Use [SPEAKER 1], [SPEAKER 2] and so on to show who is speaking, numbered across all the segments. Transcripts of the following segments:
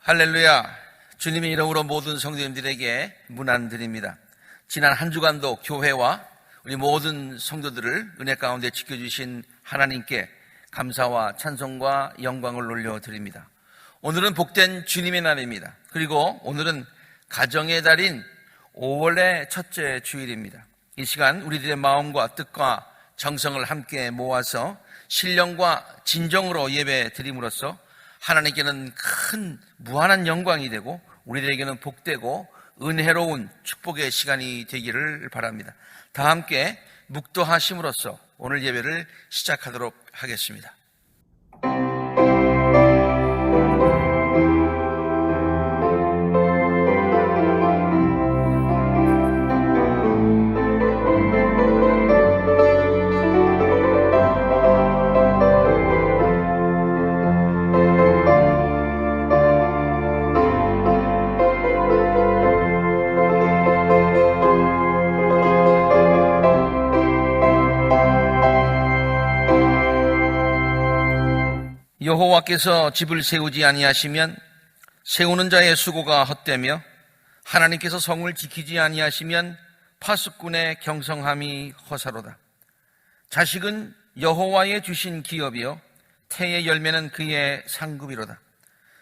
[SPEAKER 1] 할렐루야. 주님의 이름으로 모든 성도님들에게 문안드립니다. 지난 한 주간도 교회와 우리 모든 성도들을 은혜 가운데 지켜주신 하나님께 감사와 찬송과 영광을 올려드립니다. 오늘은 복된 주님의 날입니다. 그리고 오늘은 가정의 달인 5월의 첫째 주일입니다. 이 시간 우리들의 마음과 뜻과 정성을 함께 모아서 신령과 진정으로 예배 드림으로써 하나님께는 큰 무한한 영광이 되고 우리들에게는 복되고 은혜로운 축복의 시간이 되기를 바랍니다. 다 함께 묵도하심으로써 오늘 예배를 시작하도록 하겠습니다. 여호와께서 집을 세우지 아니하시면 세우는 자의 수고가 헛되며 하나님께서 성을 지키지 아니하시면 파수꾼의 경성함이 허사로다. 자식은 여호와의 주신 기업이요 태의 열매는 그의 상급이로다.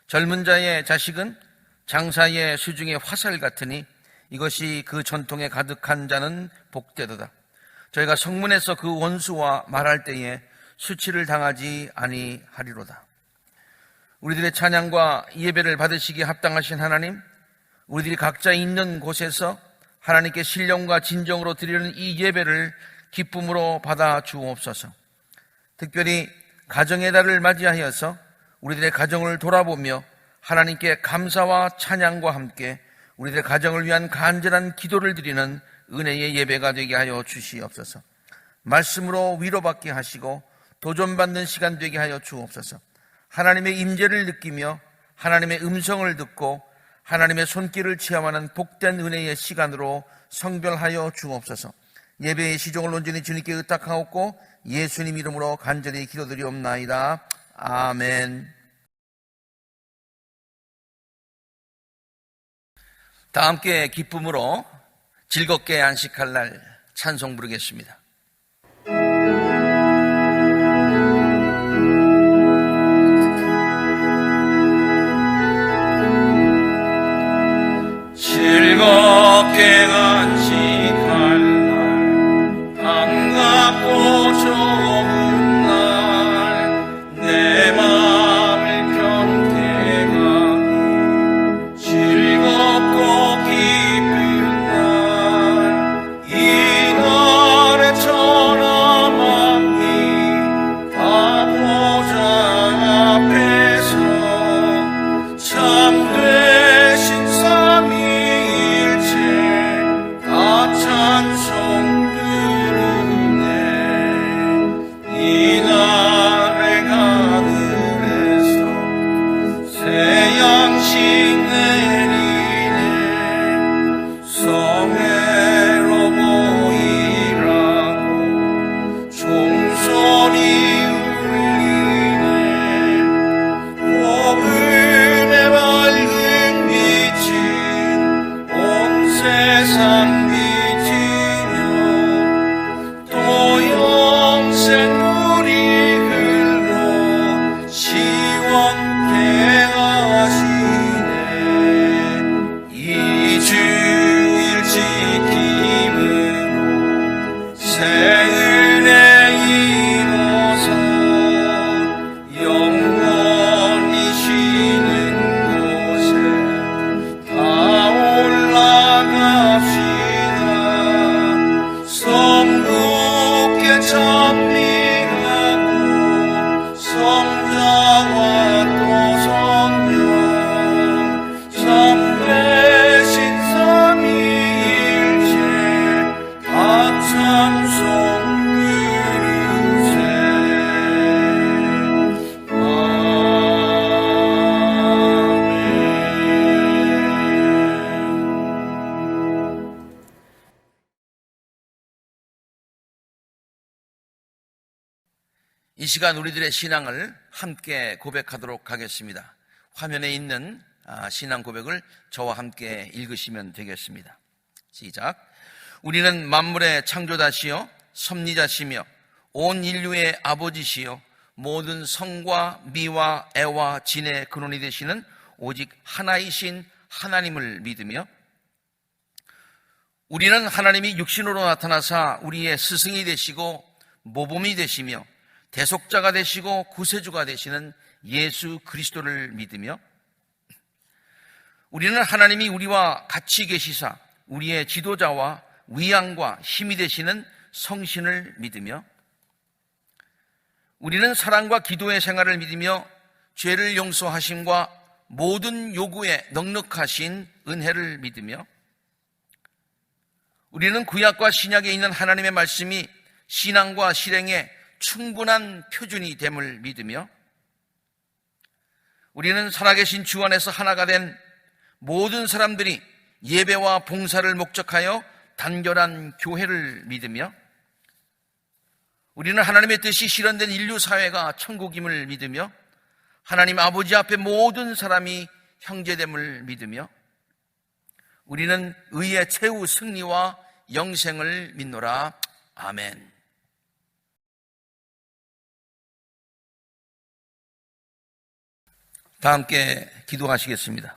[SPEAKER 1] 젊은 자의 자식은 장사의 수중의 화살 같으니 이것이 그 전통에 가득한 자는 복되도다. 저희가 성문에서 그 원수와 말할 때에 수치를 당하지 아니하리로다. 우리들의 찬양과 예배를 받으시기에 합당하신 하나님, 우리들이 각자 있는 곳에서 하나님께 신령과 진정으로 드리는 이 예배를 기쁨으로 받아 주옵소서. 특별히 가정의 달을 맞이하여서 우리들의 가정을 돌아보며 하나님께 감사와 찬양과 함께 우리들의 가정을 위한 간절한 기도를 드리는 은혜의 예배가 되게 하여 주시옵소서. 말씀으로 위로받게 하시고 도전받는 시간 되게 하여 주옵소서. 하나님의 임재를 느끼며 하나님의 음성을 듣고 하나님의 손길을 체험하는 복된 은혜의 시간으로 성별하여 주옵소서. 예배의 시종을 온전히 주님께 의탁하옵고 예수님 이름으로 간절히 기도드리옵나이다. 아멘. 다 함께 기쁨으로 즐겁게 안식할 날 찬송 부르겠습니다. 즐겁게 안식할 날 반갑고 좋은 날 내 마음을 평택하니 즐겁고 기쁜 날 이 날에 천함함이 다 보좌 앞에서 참되신 찬송 부르네. 이 날의 하늘에서 새 양식 내리네. 성회로 모이라고 종소리 울리네. 복음의 밝은 빛이 온 세상 생물이 흘러 시원케 하시네. 이 주일 지킴으로 새 은혜 입어서 영원히 쉬는 곳에 다 올라갑시다. 성국에 찬미하고 성자와 또 성령 참되신 삼위일체 다 찬송 부르세. 이 시간 우리들의 신앙을 함께 고백하도록 하겠습니다. 화면에 있는 신앙 고백을 저와 함께 읽으시면 되겠습니다. 시작. 우리는 만물의 창조자시요 섭리자시며 온 인류의 아버지시요 모든 성과 미와 애와 진의 근원이 되시는 오직 하나이신 하나님을 믿으며 우리는 하나님이 육신으로 나타나사 우리의 스승이 되시고 모범이 되시며 대속자가 되시고 구세주가 되시는 예수 그리스도를 믿으며 우리는 하나님이 우리와 같이 계시사 우리의 지도자와 위안과 힘이 되시는 성신을 믿으며 우리는 사랑과 기도의 생활을 믿으며 죄를 용서하심과 모든 요구에 넉넉하신 은혜를 믿으며 우리는 구약과 신약에 있는 하나님의 말씀이 신앙과 실행에 충분한 표준이 됨을 믿으며 우리는 살아계신 주 안에서 하나가 된 모든 사람들이 예배와 봉사를 목적하여 단결한 교회를 믿으며 우리는 하나님의 뜻이 실현된 인류 사회가 천국임을 믿으며 하나님 아버지 앞에 모든 사람이 형제됨을 믿으며 우리는 의의 최후 승리와 영생을 믿노라. 아멘. 다 함께 기도하시겠습니다.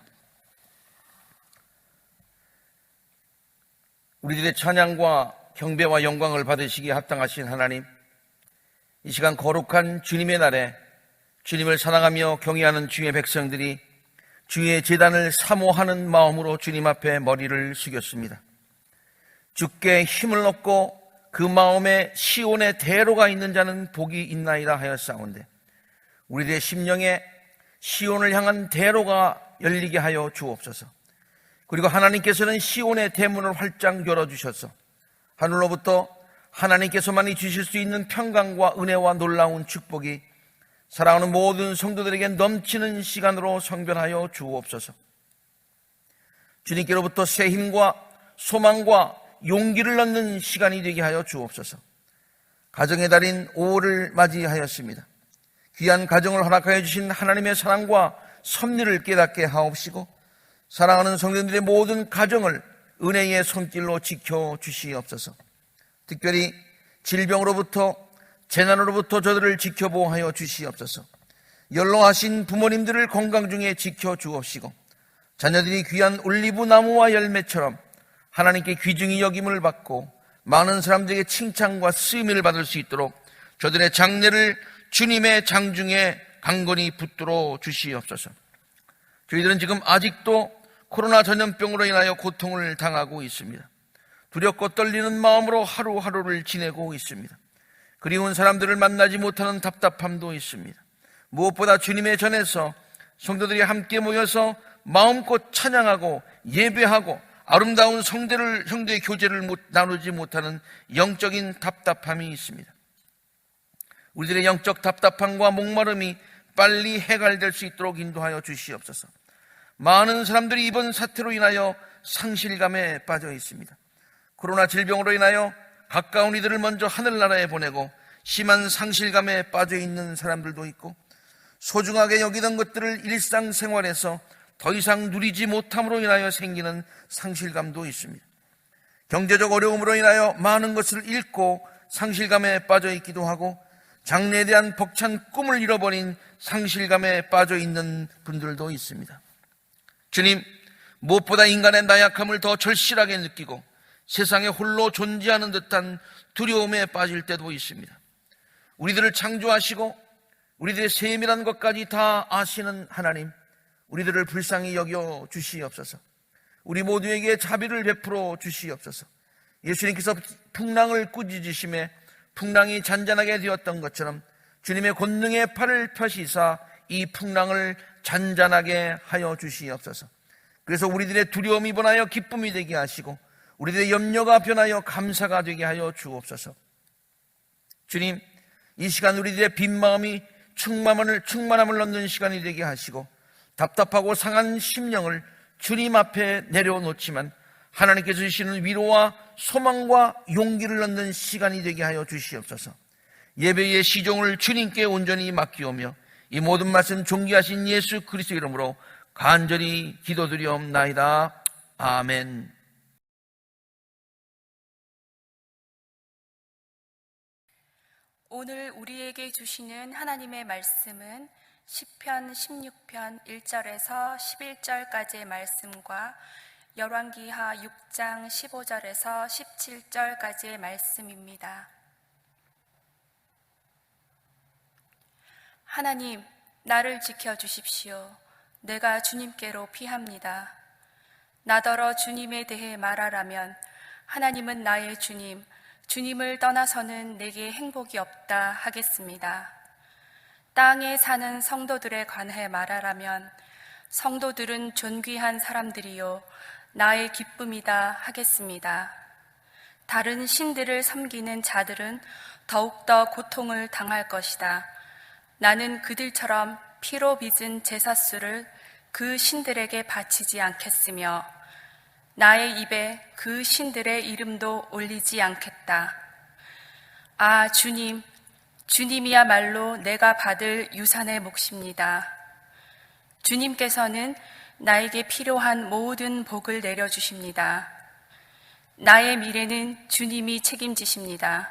[SPEAKER 1] 우리들의 찬양과 경배와 영광을 받으시기에 합당하신 하나님, 이 시간 거룩한 주님의 날에 주님을 사랑하며 경외하는 주의 백성들이 주의 제단을 사모하는 마음으로 주님 앞에 머리를 숙였습니다. 주께 힘을 얻고 그 마음에 시온의 대로가 있는 자는 복이 있나이다 하였사온데 우리들의 심령에 시온을 향한 대로가 열리게 하여 주옵소서. 그리고 하나님께서는 시온의 대문을 활짝 열어주셔서 하늘로부터 하나님께서만이 주실 수 있는 평강과 은혜와 놀라운 축복이 사랑하는 모든 성도들에게 넘치는 시간으로 성변하여 주옵소서. 주님께로부터 새 힘과 소망과 용기를 얻는 시간이 되게 하여 주옵소서. 가정의 달인 5월을 맞이하였습니다. 귀한 가정을 허락하여 주신 하나님의 사랑과 섭리를 깨닫게 하옵시고 사랑하는 성도들의 모든 가정을 은혜의 손길로 지켜주시옵소서. 특별히 질병으로부터 재난으로부터 저들을 지켜보호하여 주시옵소서. 연로하신 부모님들을 건강 중에 지켜주옵시고 자녀들이 귀한 올리브 나무와 열매처럼 하나님께 귀중히 여김을 받고 많은 사람들에게 칭찬과 쓰임을 받을 수 있도록 저들의 장래를 주님의 장중에 강건히 붙들어 주시옵소서. 저희들은 지금 아직도 코로나 전염병으로 인하여 고통을 당하고 있습니다. 두렵고 떨리는 마음으로 하루하루를 지내고 있습니다. 그리운 사람들을 만나지 못하는 답답함도 있습니다. 무엇보다 주님의 전에서 성도들이 함께 모여서 마음껏 찬양하고 예배하고 아름다운 성도의 교제를 나누지 못하는 영적인 답답함이 있습니다. 우리들의 영적 답답함과 목마름이 빨리 해결될 수 있도록 인도하여 주시옵소서. 많은 사람들이 이번 사태로 인하여 상실감에 빠져 있습니다. 코로나 질병으로 인하여 가까운 이들을 먼저 하늘나라에 보내고 심한 상실감에 빠져 있는 사람들도 있고 소중하게 여기던 것들을 일상생활에서 더 이상 누리지 못함으로 인하여 생기는 상실감도 있습니다. 경제적 어려움으로 인하여 많은 것을 잃고 상실감에 빠져 있기도 하고 장래에 대한 벅찬 꿈을 잃어버린 상실감에 빠져 있는 분들도 있습니다. 주님, 무엇보다 인간의 나약함을 더 절실하게 느끼고 세상에 홀로 존재하는 듯한 두려움에 빠질 때도 있습니다. 우리들을 창조하시고 우리들의 세밀한 것까지 다 아시는 하나님, 우리들을 불쌍히 여겨 주시옵소서. 우리 모두에게 자비를 베풀어 주시옵소서. 예수님께서 풍랑을 꾸짖으심에 풍랑이 잔잔하게 되었던 것처럼 주님의 권능의 팔을 펴시사 이 풍랑을 잔잔하게 하여 주시옵소서. 그래서 우리들의 두려움이 변하여 기쁨이 되게 하시고 우리들의 염려가 변하여 감사가 되게 하여 주옵소서. 주님, 이 시간 우리들의 빈 마음이 충만함을 얻는 시간이 되게 하시고 답답하고 상한 심령을 주님 앞에 내려놓지만 하나님께서 주시는 위로와 소망과 용기를 얻는 시간이 되게 하여 주시옵소서. 예배의 시종을 주님께 온전히 맡기오며 이 모든 말씀 존귀하신 예수 그리스도 이름으로 간절히 기도드리옵나이다. 아멘.
[SPEAKER 2] 오늘 우리에게 주시는 하나님의 말씀은 시편 16편 1절에서 11절까지의 말씀과 열왕기하 6장 15절에서 17절까지의 말씀입니다. 하나님, 나를 지켜주십시오. 내가 주님께로 피합니다. 나더러 주님에 대해 말하라면 하나님은 나의 주님, 주님을 떠나서는 내게 행복이 없다 하겠습니다. 땅에 사는 성도들에 관해 말하라면 성도들은 존귀한 사람들이요 나의 기쁨이다 하겠습니다. 다른 신들을 섬기는 자들은 더욱더 고통을 당할 것이다. 나는 그들처럼 피로 빚은 제사수를 그 신들에게 바치지 않겠으며 나의 입에 그 신들의 이름도 올리지 않겠다. 아, 주님, 주님이야말로 내가 받을 유산의 몫입니다. 주님께서는 나에게 필요한 모든 복을 내려주십니다. 나의 미래는 주님이 책임지십니다.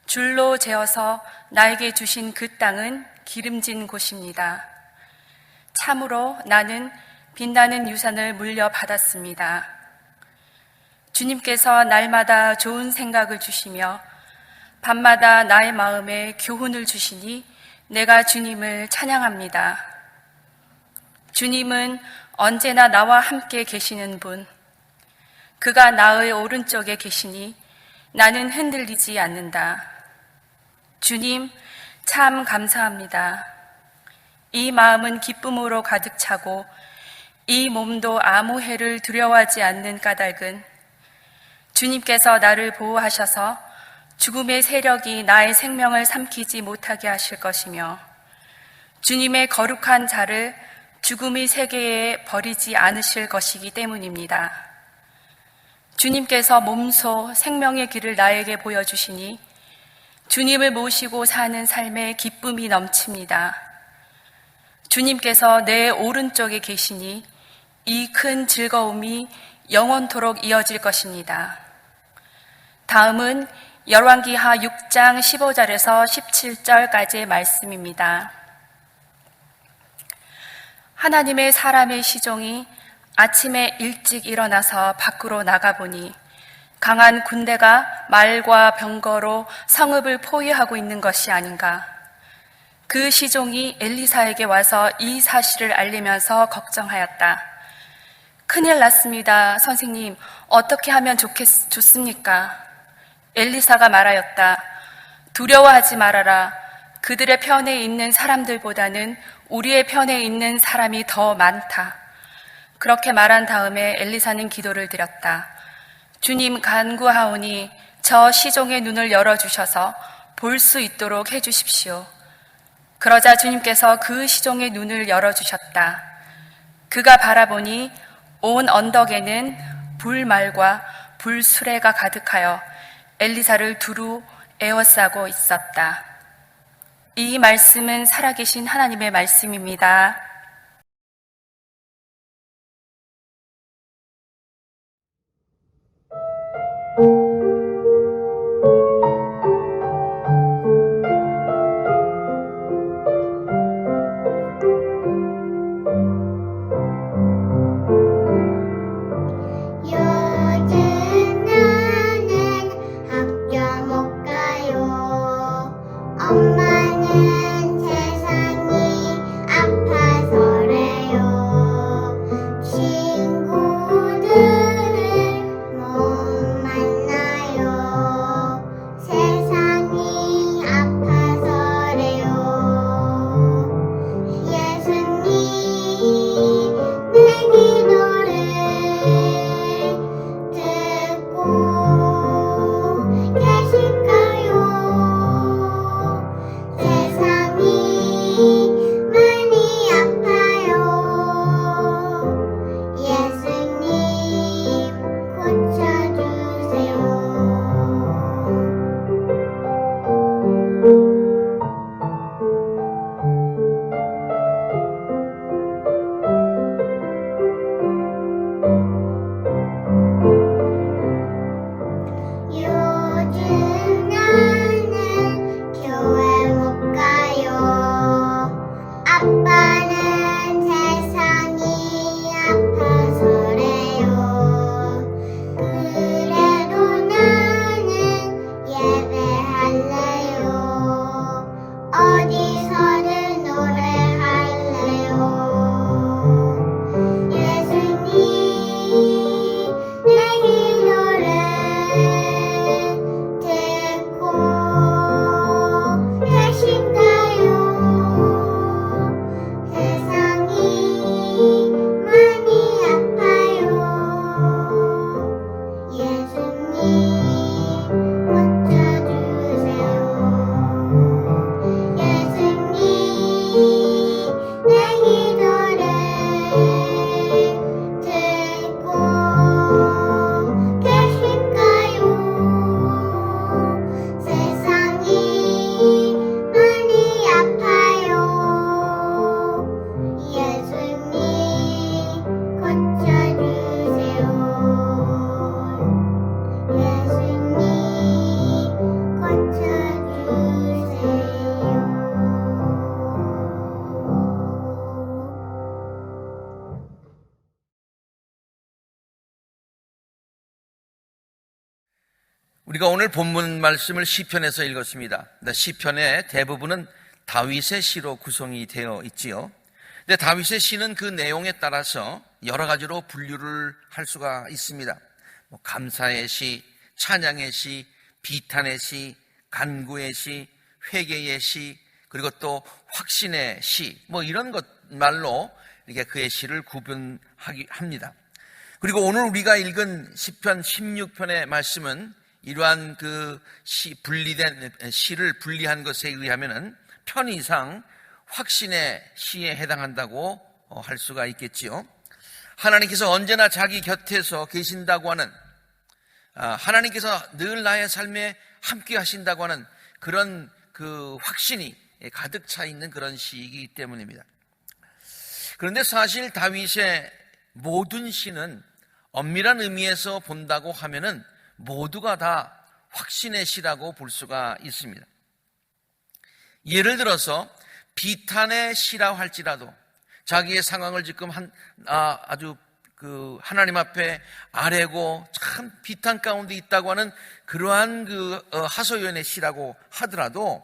[SPEAKER 2] 줄로 재어서 나에게 주신 그 땅은 기름진 곳입니다. 참으로 나는 빛나는 유산을 물려받았습니다. 주님께서 날마다 좋은 생각을 주시며 밤마다 나의 마음에 교훈을 주시니 내가 주님을 찬양합니다. 주님은 언제나 나와 함께 계시는 분, 그가 나의 오른쪽에 계시니 나는 흔들리지 않는다. 주님, 참 감사합니다. 이 마음은 기쁨으로 가득 차고 이 몸도 아무 해를 두려워하지 않는 까닭은 주님께서 나를 보호하셔서 죽음의 세력이 나의 생명을 삼키지 못하게 하실 것이며 주님의 거룩한 자를 죽음의 세계에 버리지 않으실 것이기 때문입니다. 주님께서 몸소 생명의 길을 나에게 보여주시니 주님을 모시고 사는 삶에 기쁨이 넘칩니다. 주님께서 내 오른쪽에 계시니 이 큰 즐거움이 영원토록 이어질 것입니다. 다음은 열왕기하 6장 15절에서 17절까지의 말씀입니다. 하나님의 사람의 시종이 아침에 일찍 일어나서 밖으로 나가보니 강한 군대가 말과 병거로 성읍을 포위하고 있는 것이 아닌가. 그 시종이 엘리사에게 와서 이 사실을 알리면서 걱정하였다. 큰일 났습니다. 선생님, 어떻게 하면 좋습니까? 엘리사가 말하였다. 두려워하지 말아라. 그들의 편에 있는 사람들보다는 우리의 편에 있는 사람이 더 많다. 그렇게 말한 다음에 엘리사는 기도를 드렸다. 주님, 간구하오니 저 시종의 눈을 열어주셔서 볼 수 있도록 해주십시오. 그러자 주님께서 그 시종의 눈을 열어주셨다. 그가 바라보니 온 언덕에는 불말과 불수레가 가득하여 엘리사를 두루 에워싸고 있었다. 이 말씀은 살아계신 하나님의 말씀입니다.
[SPEAKER 3] 많이 아파요.
[SPEAKER 1] 우리가 오늘 본문 말씀을 시편에서 읽었습니다. 시편의 대부분은 다윗의 시로 구성이 되어 있지요. 근데 다윗의 시는 그 내용에 따라서 여러 가지로 분류를 할 수가 있습니다. 감사의 시, 찬양의 시, 비탄의 시, 간구의 시, 회개의 시, 그리고 또 확신의 시, 이런 것 말로 이렇게 그의 시를 구분합니다. 그리고 오늘 우리가 읽은 시편 16편의 말씀은 이러한 그 분리된 시를 분리한 것에 의하면은 편의상 확신의 시에 해당한다고 할 수가 있겠지요. 하나님께서 언제나 자기 곁에서 계신다고 하는, 하나님께서 늘 나의 삶에 함께 하신다고 하는 그런 그 확신이 가득 차 있는 그런 시이기 때문입니다. 그런데 사실 다윗의 모든 시는 엄밀한 의미에서 본다고 하면은 모두가 다 확신의 시라고 볼 수가 있습니다. 예를 들어서 비탄의 시라 할지라도 자기의 상황을 지금 아주 그 하나님 앞에 아뢰고 참 비탄 가운데 있다고 하는 그러한 그 하소연의 시라고 하더라도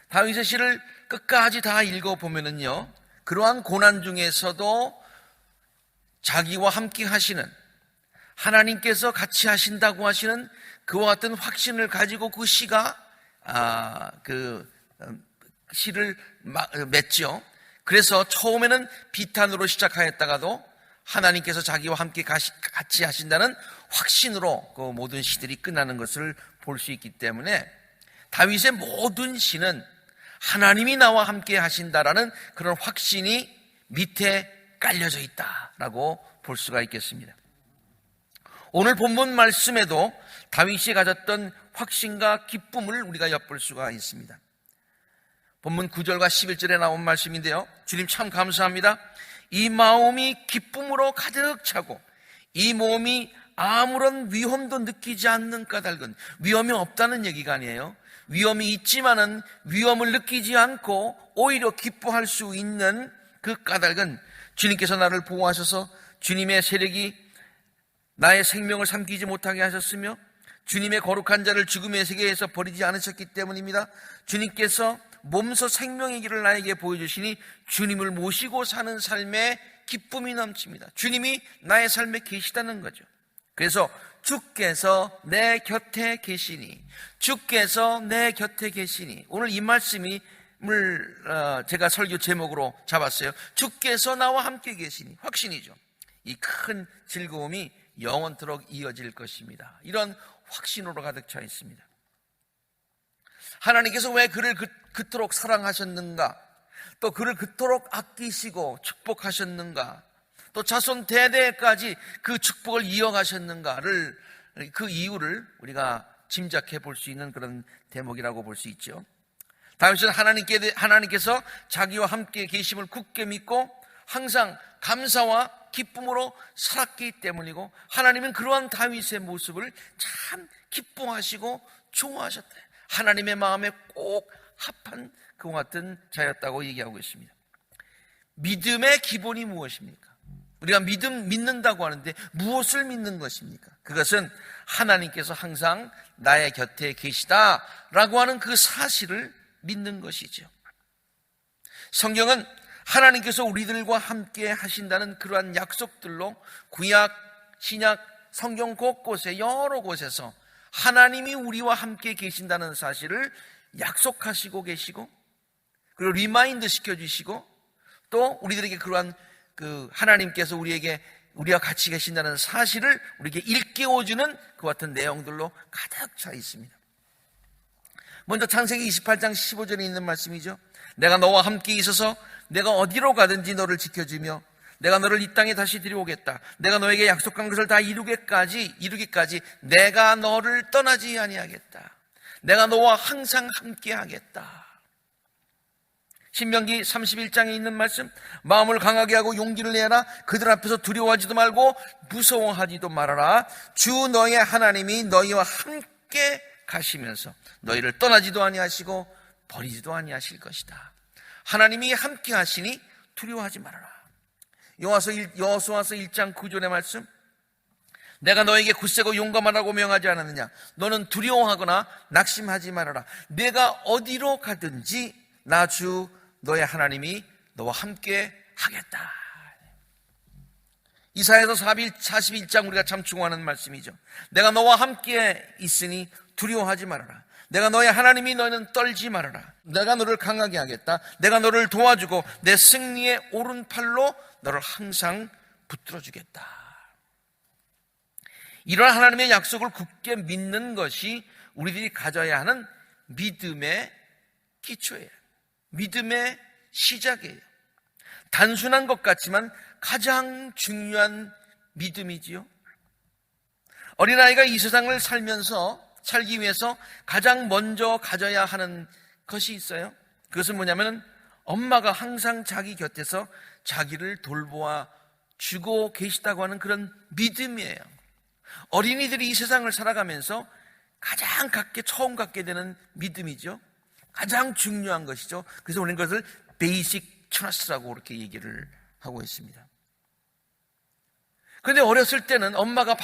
[SPEAKER 1] 다윗의 시를 끝까지 다 읽어보면은요, 그러한 고난 중에서도 자기와 함께 하시는, 하나님께서 같이 하신다고 하시는 그와 같은 확신을 가지고 그 시가 시를 맺죠. 그래서 처음에는 비탄으로 시작하였다가도 하나님께서 자기와 함께 같이 하신다는 확신으로 그 모든 시들이 끝나는 것을 볼 수 있기 때문에 다윗의 모든 시는 하나님이 나와 함께 하신다라는 그런 확신이 밑에 깔려져 있다라고 볼 수가 있겠습니다. 오늘 본문 말씀에도 다윗이 가졌던 확신과 기쁨을 우리가 엿볼 수가 있습니다. 본문 9절과 11절에 나온 말씀인데요, 주님 참 감사합니다. 이 마음이 기쁨으로 가득 차고 이 몸이 아무런 위험도 느끼지 않는 까닭은, 위험이 없다는 얘기가 아니에요. 위험이 있지만은 위험을 느끼지 않고 오히려 기뻐할 수 있는 그 까닭은 주님께서 나를 보호하셔서 주님의 세력이 나의 생명을 삼키지 못하게 하셨으며 주님의 거룩한 자를 죽음의 세계에서 버리지 않으셨기 때문입니다. 주님께서 몸소 생명의 길을 나에게 보여주시니 주님을 모시고 사는 삶에 기쁨이 넘칩니다. 주님이 나의 삶에 계시다는 거죠. 그래서 주께서 내 곁에 계시니, 주께서 내 곁에 계시니, 오늘 이 말씀을 제가 설교 제목으로 잡았어요. 주께서 나와 함께 계시니, 확신이죠. 이 큰 즐거움이 영원토록 이어질 것입니다. 이런 확신으로 가득 차 있습니다. 하나님께서 왜 그를 그토록 사랑하셨는가, 또 그를 그토록 아끼시고 축복하셨는가, 또 자손 대대까지 그 축복을 이어가셨는가를, 그 이유를 우리가 짐작해 볼 수 있는 그런 대목이라고 볼 수 있죠. 다윗은 하나님께서 자기와 함께 계심을 굳게 믿고 항상 감사와 기쁨으로 살았기 때문이고, 하나님은 그러한 다윗의 모습을 참 기뻐하시고 좋아하셨다. 하나님의 마음에 꼭 합한 그와 같은 자였다고 얘기하고 있습니다. 믿음의 기본이 무엇입니까? 우리가 믿는다고 하는데 무엇을 믿는 것입니까? 그것은 하나님께서 항상 나의 곁에 계시다라고 하는 그 사실을 믿는 것이죠. 성경은 하나님께서 우리들과 함께 하신다는 그러한 약속들로 구약, 신약, 성경 곳곳에 여러 곳에서 하나님이 우리와 함께 계신다는 사실을 약속하시고 계시고, 그리고 리마인드 시켜주시고, 또 우리들에게 그러한 그 하나님께서 우리와 같이 계신다는 사실을 우리에게 일깨워주는 그 같은 내용들로 가득 차 있습니다. 먼저 창세기 28장 15절에 있는 말씀이죠. 내가 너와 함께 있어서 내가 어디로 가든지 너를 지켜주며 내가 너를 이 땅에 다시 들여오겠다. 내가 너에게 약속한 것을 다 이루기까지 내가 너를 떠나지 아니하겠다. 내가 너와 항상 함께 하겠다. 신명기 31장에 있는 말씀, 마음을 강하게 하고 용기를 내라. 그들 앞에서 두려워하지도 말고 무서워하지도 말아라. 주 너의 하나님이 너희와 함께 가시면서 너희를 떠나지도 아니하시고 버리지도 아니하실 것이다. 하나님이 함께 하시니 두려워하지 말아라. 여호수아서 1장 9절의 말씀, 내가 너에게 굳세고 용감하라고 명하지 않았느냐? 너는 두려워하거나 낙심하지 말아라. 내가 어디로 가든지 나 주 너의 하나님이 너와 함께 하겠다. 이사야서 41장 우리가 참 중요하는 말씀이죠. 내가 너와 함께 있으니 두려워하지 말아라. 내가 너의 하나님이 너희는 떨지 말아라. 내가 너를 강하게 하겠다. 내가 너를 도와주고 내 승리의 오른팔로 너를 항상 붙들어주겠다. 이런 하나님의 약속을 굳게 믿는 것이 우리들이 가져야 하는 믿음의 기초예요. 믿음의 시작이에요. 단순한 것 같지만 가장 중요한 믿음이지요. 어린아이가 이 세상을 살기 위해서 가장 먼저 가져야 하는 것이 있어요. 그것은 뭐냐면 엄마가 항상 자기 곁에서 자기를 돌보아 주고 계시다고 하는 그런 믿음이에요. 어린이들이 이 세상을 살아가면서 가장 처음 갖게 되는 믿음이죠. 가장 중요한 것이죠. 그래서 우리는 그것을 베이직 트러스트라고 그렇게 얘기를 하고 있습니다. 그런데 어렸을 때는 엄마가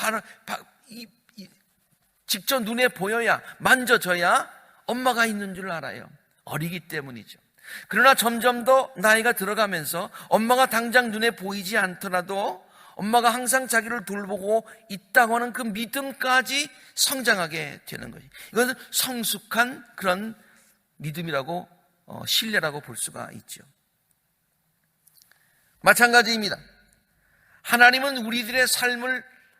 [SPEAKER 1] 직접 눈에 보여야, 만져져야 엄마가 있는 줄 알아요. 어리기 때문이죠. 그러나 점점 더 나이가 들어가면서 엄마가 당장 눈에 보이지 않더라도 엄마가 항상 자기를 돌보고 있다고 하는 그 믿음까지 성장하게 되는 거예요. 이것은 성숙한 그런 믿음이라고, 신뢰라고 볼 수가 있죠. 마찬가지입니다. 하나님은 우리들의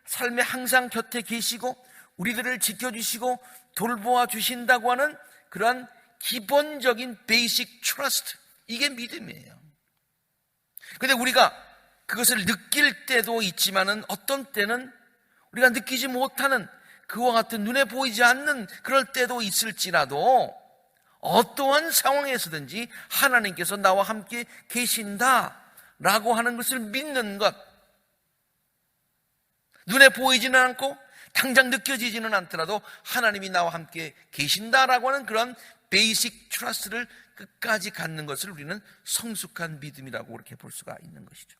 [SPEAKER 1] 삶에 항상 곁에 계시고 우리들을 지켜주시고 돌보아 주신다고 하는 그런 기본적인 베이직 트러스트, 이게 믿음이에요. 그런데 우리가 그것을 느낄 때도 있지만은 어떤 때는 우리가 느끼지 못하는 그와 같은 눈에 보이지 않는 그럴 때도 있을지라도 어떠한 상황에서든지 하나님께서 나와 함께 계신다라고 하는 것을 믿는 것, 눈에 보이지는 않고 당장 느껴지지는 않더라도 하나님이 나와 함께 계신다라고 하는 그런 베이직 트러스트를 끝까지 갖는 것을 우리는 성숙한 믿음이라고 그렇게 볼 수가 있는 것이죠.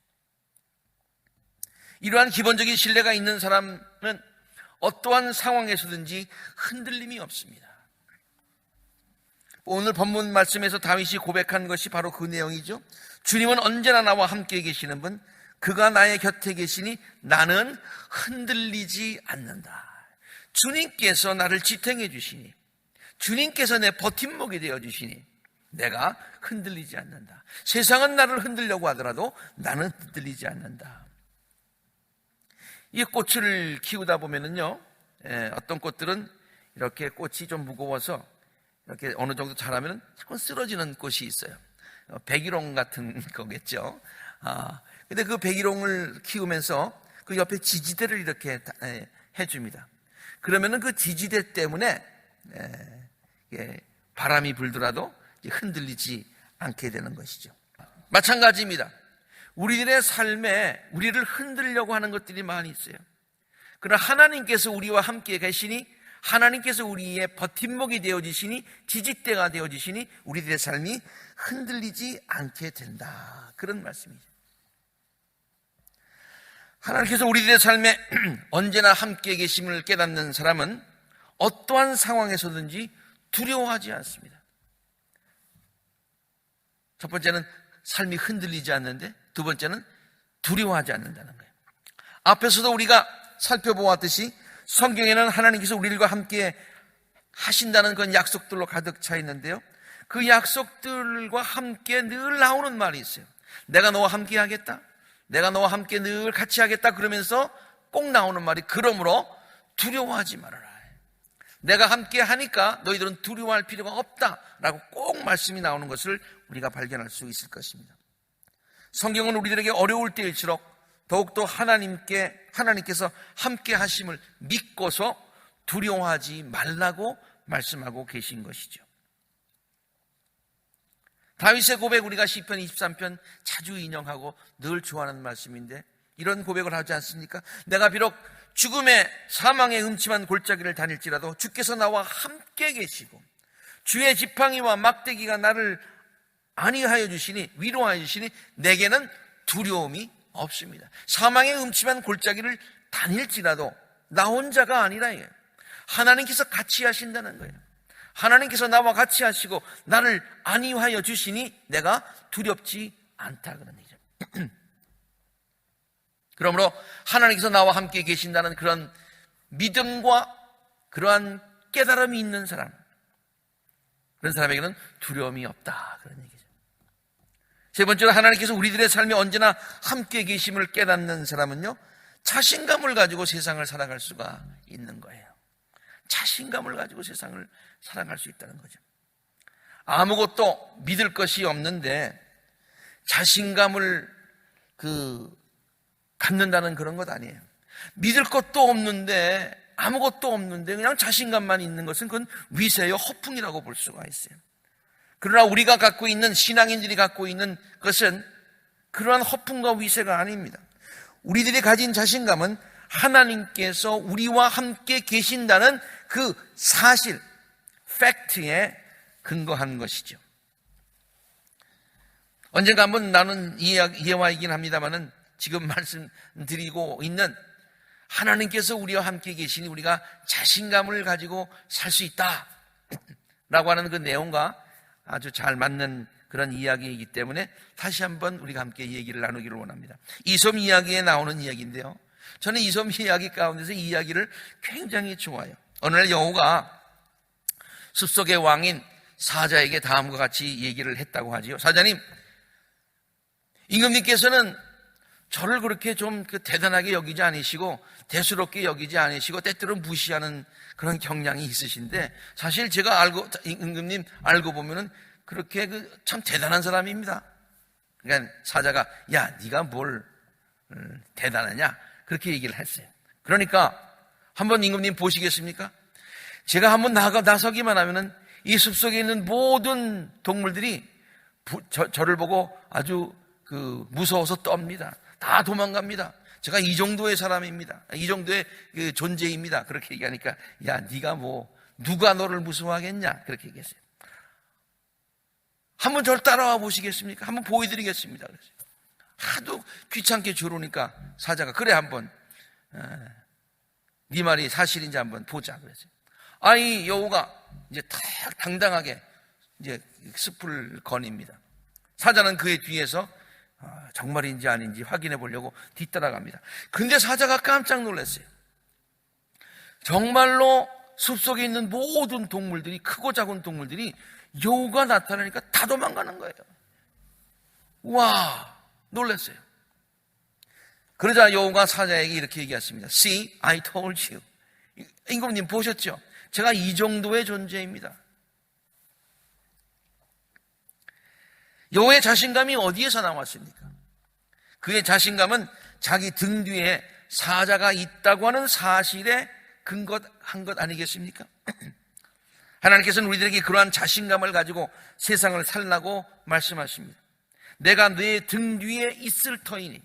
[SPEAKER 1] 이러한 기본적인 신뢰가 있는 사람은 어떠한 상황에서든지 흔들림이 없습니다. 오늘 본문 말씀에서 다윗이 고백한 것이 바로 그 내용이죠. 주님은 언제나 나와 함께 계시는 분, 그가 나의 곁에 계시니 나는 흔들리지 않는다. 주님께서 나를 지탱해 주시니, 주님께서 내 버팀목이 되어 주시니 내가 흔들리지 않는다. 세상은 나를 흔들려고 하더라도 나는 흔들리지 않는다. 이 꽃을 키우다 보면은요, 어떤 꽃들은 이렇게 꽃이 좀 무거워서 이렇게 어느 정도 자라면 자꾸 쓰러지는 꽃이 있어요. 백일홍 같은 거겠죠. 근데 그 백일홍을 키우면서 그 옆에 지지대를 이렇게 해줍니다. 그러면은 그 지지대 때문에 바람이 불더라도 흔들리지 않게 되는 것이죠. 마찬가지입니다. 우리들의 삶에 우리를 흔들려고 하는 것들이 많이 있어요. 그러나 하나님께서 우리와 함께 계시니, 하나님께서 우리의 버팀목이 되어주시니, 지지대가 되어주시니 우리들의 삶이 흔들리지 않게 된다, 그런 말씀이죠. 하나님께서 우리들의 삶에 언제나 함께 계심을 깨닫는 사람은 어떠한 상황에서든지 두려워하지 않습니다. 첫 번째는 삶이 흔들리지 않는데, 두 번째는 두려워하지 않는다는 거예요. 앞에서도 우리가 살펴보았듯이 성경에는 하나님께서 우리들과 함께 하신다는 그런 약속들로 가득 차 있는데요, 그 약속들과 함께 늘 나오는 말이 있어요. 내가 너와 함께 하겠다, 내가 너와 함께 늘 같이 하겠다, 그러면서 꼭 나오는 말이, 그러므로 두려워하지 말아라. 내가 함께 하니까 너희들은 두려워할 필요가 없다라고 꼭 말씀이 나오는 것을 우리가 발견할 수 있을 것입니다. 성경은 우리들에게 어려울 때일수록 더욱더 하나님께서 함께 하심을 믿고서 두려워하지 말라고 말씀하고 계신 것이죠. 다윗의 고백, 우리가 시편 23편 자주 인용하고 늘 좋아하는 말씀인데 이런 고백을 하지 않습니까? 내가 비록 죽음의 사망의 음침한 골짜기를 다닐지라도 주께서 나와 함께 계시고 주의 지팡이와 막대기가 나를 안위하여 주시니, 위로하여 주시니 내게는 두려움이 없습니다. 사망의 음침한 골짜기를 다닐지라도 나 혼자가 아니라 이게 하나님께서 같이 하신다는 거예요. 하나님께서 나와 같이 하시고 나를 안위하여 주시니 내가 두렵지 않다 그런 얘기죠. 그러므로 하나님께서 나와 함께 계신다는 그런 믿음과 그러한 깨달음이 있는 사람, 그런 사람에게는 두려움이 없다 그런 얘기죠. 세 번째로 하나님께서 우리들의 삶에 언제나 함께 계심을 깨닫는 사람은요, 자신감을 가지고 세상을 살아갈 수가 있는 거예요. 자신감을 가지고 세상을 살아갈 수 있다는 거죠. 아무것도 믿을 것이 없는데 자신감을 갖는다는 그런 것 아니에요. 믿을 것도 없는데, 아무것도 없는데 그냥 자신감만 있는 것은 그건 위세요, 허풍이라고 볼 수가 있어요. 그러나 우리가 갖고 있는, 신앙인들이 갖고 있는 것은 그러한 허풍과 위세가 아닙니다. 우리들이 가진 자신감은 하나님께서 우리와 함께 계신다는 그 사실, 팩트에 근거한 것이죠. 언젠가 한번 나눈 예화이긴 합니다만은 지금 말씀드리고 있는 하나님께서 우리와 함께 계시니 우리가 자신감을 가지고 살 수 있다 라고 하는 그 내용과 아주 잘 맞는 그런 이야기이기 때문에 다시 한번 우리가 함께 얘기를 나누기를 원합니다. 이섬 이야기에 나오는 이야기인데요, 저는 이섬 이야기 가운데서 이 이야기를 굉장히 좋아해요. 어느 날 여호가 숲속의 왕인 사자에게 다음과 같이 얘기를 했다고 하지요. 사자님, 임금님께서는 저를 그렇게 좀 대단하게 여기지 않으시고 대수롭게 여기지 않으시고 때때로 무시하는 그런 경향이 있으신데, 사실 제가 임금님 알고 보면은 그렇게 참 대단한 사람입니다. 그러니까 사자가, 야, 네가 뭘 대단하냐, 그렇게 얘기를 했어요. 그러니까 한번 임금님 보시겠습니까? 제가 한번 나서기만 하면은 이 숲속에 있는 모든 동물들이 저를 보고 아주 무서워서 떱니다. 다 도망갑니다. 제가 이 정도의 사람입니다. 이 정도의 존재입니다. 그렇게 얘기하니까, 야, 네가 누가 너를 무서워하겠냐, 그렇게 얘기했어요. 한번 저를 따라와 보시겠습니까? 한번 보여드리겠습니다. 그랬어요. 하도 귀찮게 조르니까 사자가, 그래, 한번 네 말이 사실인지 한번 보자 그랬어요. 아이 여우가 이제 탁 당당하게 이제 숲을 거닙니다. 사자는 그의 뒤에서 정말인지 아닌지 확인해 보려고 뒤따라갑니다. 근데 사자가 깜짝 놀랐어요. 정말로 숲속에 있는 모든 동물들이, 크고 작은 동물들이 여우가 나타나니까 다 도망가는 거예요. 와, 놀랐어요. 그러자 여우가 사자에게 이렇게 얘기했습니다. See, I told you. 임금님 보셨죠? 제가 이 정도의 존재입니다. 여우의 자신감이 어디에서 나왔습니까? 그의 자신감은 자기 등 뒤에 사자가 있다고 하는 사실에 근거한 것 아니겠습니까? 하나님께서는 우리들에게 그러한 자신감을 가지고 세상을 살라고 말씀하십니다. 내가 내 등 뒤에 있을 터이니,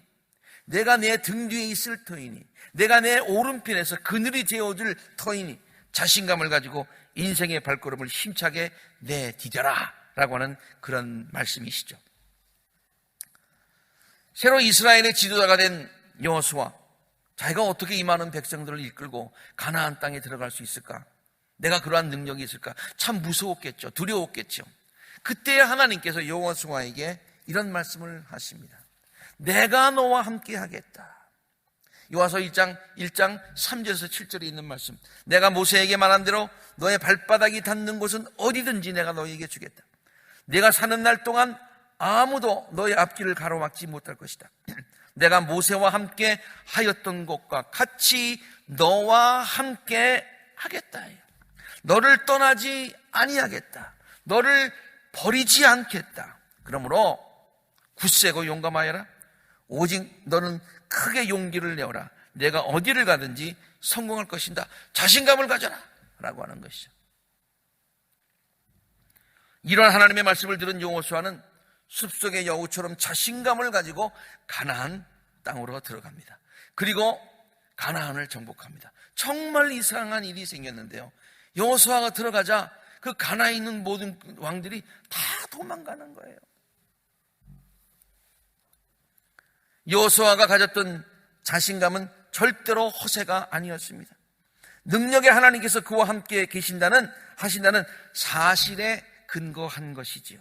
[SPEAKER 1] 내가 내 등 뒤에 있을 터이니, 내가 내 오른편에서 그늘이 되어줄 터이니, 자신감을 가지고 인생의 발걸음을 힘차게 내디뎌라 라고 하는 그런 말씀이시죠. 새로 이스라엘의 지도자가 된 여호수아, 자기가 어떻게 이 많은 백성들을 이끌고 가나안 땅에 들어갈 수 있을까? 내가 그러한 능력이 있을까? 참 무서웠겠죠. 두려웠겠죠. 그때 하나님께서 여호수아에게 이런 말씀을 하십니다. 내가 너와 함께 하겠다. 여호수아 1장 3절에서 7절에 있는 말씀. 내가 모세에게 말한 대로 너의 발바닥이 닿는 곳은 어디든지 내가 너에게 주겠다. 내가 사는 날 동안 아무도 너의 앞길을 가로막지 못할 것이다. 내가 모세와 함께 하였던 것과 같이 너와 함께 하겠다. 너를 떠나지 아니하겠다. 너를 버리지 않겠다. 그러므로 굳세고 용감하여라. 오직 너는 크게 용기를 내어라. 내가 어디를 가든지 성공할 것이다. 자신감을 가져라 라고 하는 것이죠. 이런 하나님의 말씀을 들은 여호수아는 숲속의 여우처럼 자신감을 가지고 가나안 땅으로 들어갑니다. 그리고 가나안을 정복합니다. 정말 이상한 일이 생겼는데요, 여호수아가 들어가자 그 가나안에 있는 모든 왕들이 다 도망가는 거예요. 여호수아가 가졌던 자신감은 절대로 허세가 아니었습니다. 능력의 하나님께서 그와 함께 하신다는 사실에 근거한 것이지요.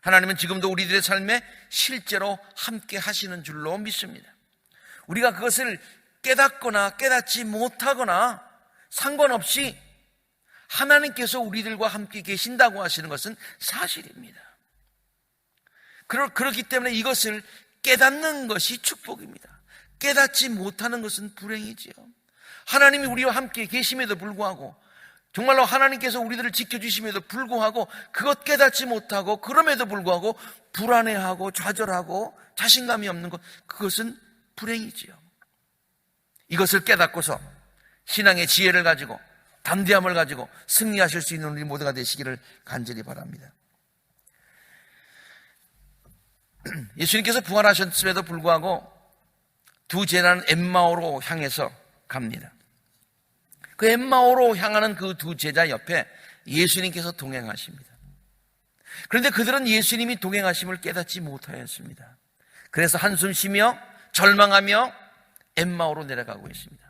[SPEAKER 1] 하나님은 지금도 우리들의 삶에 실제로 함께 하시는 줄로 믿습니다. 우리가 그것을 깨닫거나 깨닫지 못하거나 상관없이 하나님께서 우리들과 함께 계신다고 하시는 것은 사실입니다. 그렇기 때문에 이것을 깨닫는 것이 축복입니다. 깨닫지 못하는 것은 불행이지요. 하나님이 우리와 함께 계심에도 불구하고, 정말로 하나님께서 우리들을 지켜주심에도 불구하고 그것 깨닫지 못하고 그럼에도 불구하고 불안해하고 좌절하고 자신감이 없는 것, 그것은 불행이지요. 이것을 깨닫고서 신앙의 지혜를 가지고 담대함을 가지고 승리하실 수 있는 우리 모두가 되시기를 간절히 바랍니다. 예수님께서 부활하셨음에도 불구하고 두 제자는 엠마오로 향해서 갑니다. 그 엠마오로 향하는 그 두 제자 옆에 예수님께서 동행하십니다. 그런데 그들은 예수님이 동행하심을 깨닫지 못하였습니다. 그래서 한숨 쉬며 절망하며 엠마오로 내려가고 있습니다.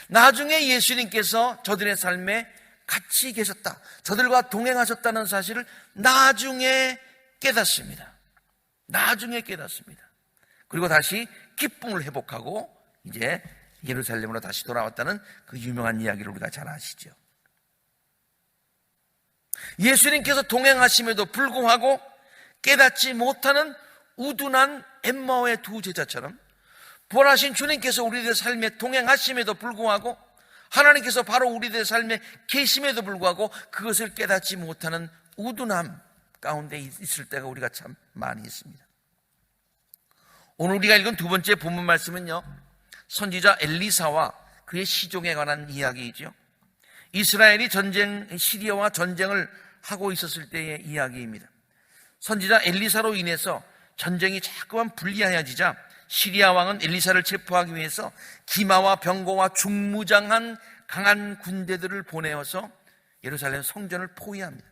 [SPEAKER 1] 나중에 예수님께서 저들의 삶에 같이 계셨다, 저들과 동행하셨다는 사실을 나중에 깨닫습니다. 나중에 깨닫습니다. 그리고 다시 기쁨을 회복하고 이제 예루살렘으로 다시 돌아왔다는 그 유명한 이야기를 우리가 잘 아시죠. 예수님께서 동행하심에도 불구하고 깨닫지 못하는 우둔한 엠마오의 두 제자처럼 부활하신 주님께서 우리들의 삶에 동행하심에도 불구하고, 하나님께서 바로 우리들의 삶에 계심에도 불구하고 그것을 깨닫지 못하는 우둔함 가운데 있을 때가 우리가 참 많이 있습니다. 오늘 우리가 읽은 두 번째 본문 말씀은요, 선지자 엘리사와 그의 시종에 관한 이야기이죠. 이스라엘이 시리아와 전쟁을 하고 있었을 때의 이야기입니다. 선지자 엘리사로 인해서 전쟁이 자꾸만 불리하여지자 시리아 왕은 엘리사를 체포하기 위해서 기마와 병거와 중무장한 강한 군대들을 보내어서 예루살렘 성전을 포위합니다.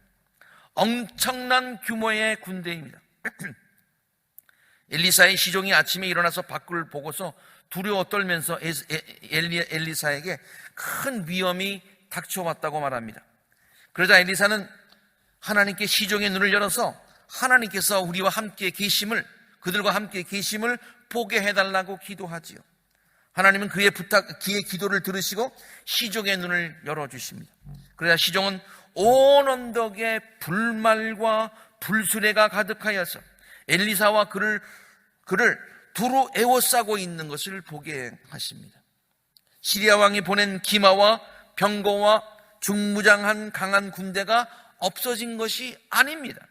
[SPEAKER 1] 엄청난 규모의 군대입니다. 엘리사의 시종이 아침에 일어나서 밖을 보고서 두려워 떨면서 엘리사에게 큰 위험이 닥쳐왔다고 말합니다. 그러자 엘리사는 하나님께 시종의 눈을 열어서 하나님께서 우리와 함께 계심을, 그들과 함께 계심을 보게 해달라고 기도하지요. 하나님은 그의 기도를 들으시고 시종의 눈을 열어주십니다. 그러자 시종은 온 언덕에 불말과 불수레가 가득하여서 엘리사와 그를 두루 에워싸고 있는 것을 보게 하십니다. 시리아 왕이 보낸 기마와 병거와 중무장한 강한 군대가 없어진 것이 아닙니다.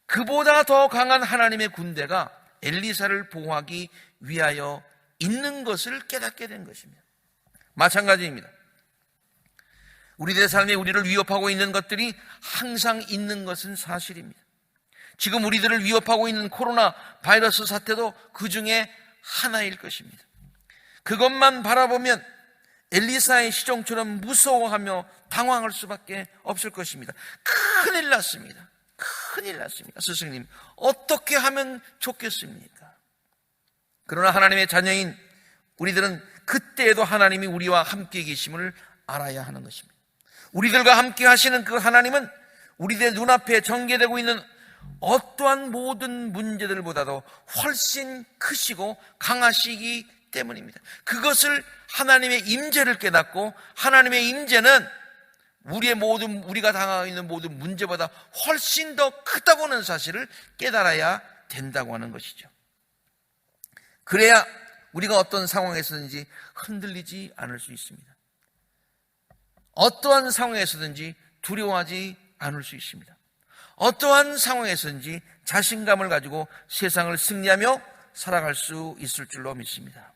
[SPEAKER 1] 그보다 더 강한 하나님의 군대가 엘리사를 보호하기 위하여 있는 것을 깨닫게 된 것입니다. 마찬가지입니다. 우리들의 삶에 우리를 위협하고 있는 것들이 항상 있는 것은 사실입니다. 지금 우리들을 위협하고 있는 코로나 바이러스 사태도 그 중에 하나일 것입니다. 그것만 바라보면 엘리사의 시종처럼 무서워하며 당황할 수밖에 없을 것입니다. 큰일 났습니다. 큰일 났습니다. 스승님, 어떻게 하면 좋겠습니까? 그러나 하나님의 자녀인 우리들은 그때에도 하나님이 우리와 함께 계심을 알아야 하는 것입니다. 우리들과 함께 하시는 그 하나님은 우리들 눈앞에 전개되고 있는 어떠한 모든 문제들보다도 훨씬 크시고 강하시기 때문입니다. 그것을 하나님의 임재를 깨닫고, 하나님의 임재는 우리가 당하고 있는 모든 문제보다 훨씬 더 크다고 하는 사실을 깨달아야 된다고 하는 것이죠. 그래야 우리가 어떤 상황에서든지 흔들리지 않을 수 있습니다. 어떠한 상황에서든지 두려워하지 않을 수 있습니다. 어떠한 상황에서든지 자신감을 가지고 세상을 승리하며 살아갈 수 있을 줄로 믿습니다.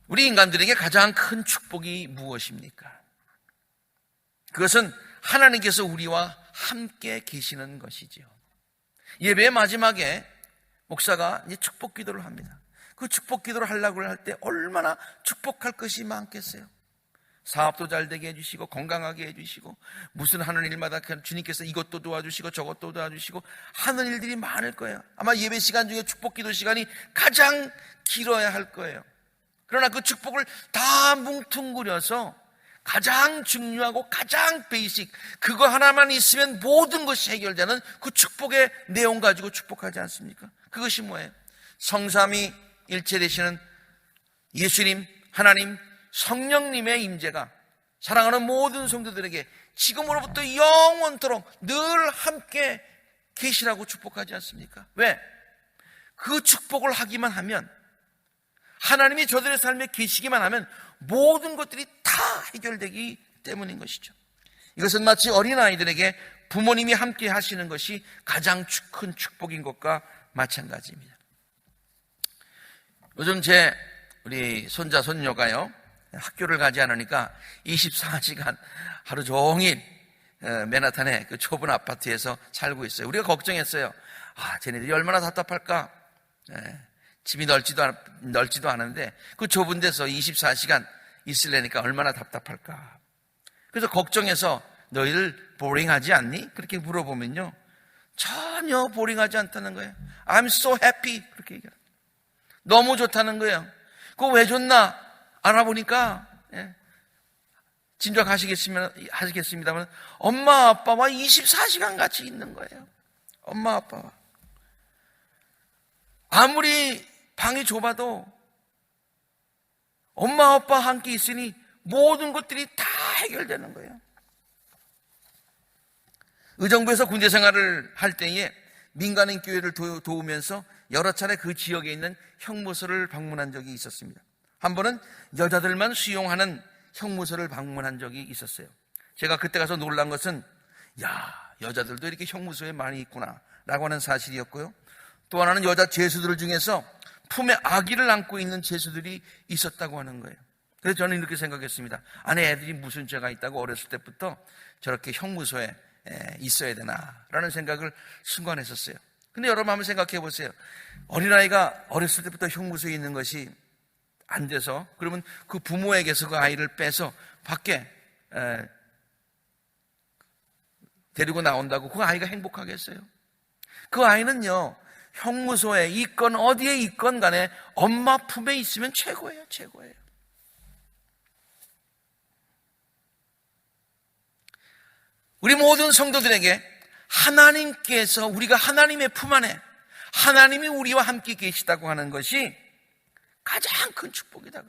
[SPEAKER 1] 우리 인간들에게 가장 큰 축복이 무엇입니까? 그것은 하나님께서 우리와 함께 계시는 것이지요. 예배의 마지막에 목사가 이제 축복 기도를 합니다. 그 축복 기도를 하려고 할 때 얼마나 축복할 것이 많겠어요. 사업도 잘 되게 해주시고 건강하게 해주시고 무슨 하는 일마다 주님께서 이것도 도와주시고 저것도 도와주시고 하는 일들이 많을 거예요. 아마 예배 시간 중에 축복 기도 시간이 가장 길어야 할 거예요. 그러나 그 축복을 다 뭉뚱그려서 가장 중요하고 가장 베이직 그거 하나만 있으면 모든 것이 해결되는 그 축복의 내용 가지고 축복하지 않습니까? 그것이 뭐예요? 성삼위 일체 되시는 예수님, 하나님, 성령님의 임재가 사랑하는 모든 성도들에게 지금으로부터 영원토록 늘 함께 계시라고 축복하지 않습니까? 왜? 그 축복을 하기만 하면, 하나님이 저들의 삶에 계시기만 하면 모든 것들이 다 해결되기 때문인 것이죠. 이것은 마치 어린아이들에게 부모님이 함께 하시는 것이 가장 큰 축복인 것과 마찬가지입니다. 요즘 우리 손자 손녀가요, 학교를 가지 않으니까 24시간 하루 종일 맨하탄의 그 좁은 아파트에서 살고 있어요. 우리가 걱정했어요. 쟤네들이 얼마나 답답할까. 집이 넓지도 않은데 그 좁은 데서 24시간 있으려니까 얼마나 답답할까. 그래서 걱정해서 너희들 보링하지 않니? 그렇게 물어보면요, 전혀 보링하지 않다는 거예요. I'm so happy. 그렇게 얘기해요. 너무 좋다는 거예요. 그거 왜 좋나 알아보니까, 하시겠습니다만 엄마 아빠와 24시간 같이 있는 거예요. 엄마 아빠와. 아무리 방이 좁아도 엄마 아빠 함께 있으니 모든 것들이 다 해결되는 거예요. 의정부에서 군대 생활을 할 때에 민간인 교회를 도우면서 여러 차례 그 지역에 있는 형무소를 방문한 적이 있었습니다. 한 번은 여자들만 수용하는 형무소를 방문한 적이 있었어요. 제가 그때 가서 놀란 것은 여자들도 이렇게 형무소에 많이 있구나 라고 하는 사실이었고요. 또 하나는 여자 죄수들 중에서 품에 아기를 안고 있는 죄수들이 있었다고 하는 거예요. 그래서 저는 이렇게 생각했습니다. 안에 애들이 무슨 죄가 있다고 어렸을 때부터 저렇게 형무소에 있어야 되나 라는 생각을 순간 했었어요. 근데 여러분 한번 생각해 보세요. 어린아이가 어렸을 때부터 형무소에 있는 것이 안 돼서, 그러면 그 부모에게서 그 아이를 빼서 밖에 데리고 나온다고 그 아이가 행복하겠어요? 그 아이는요, 형무소에 있건 어디에 있건 간에 엄마 품에 있으면 최고예요. 최고예요. 우리 모든 성도들에게 하나님께서, 우리가 하나님의 품 안에 하나님이 우리와 함께 계시다고 하는 것이 가장 큰 축복이다.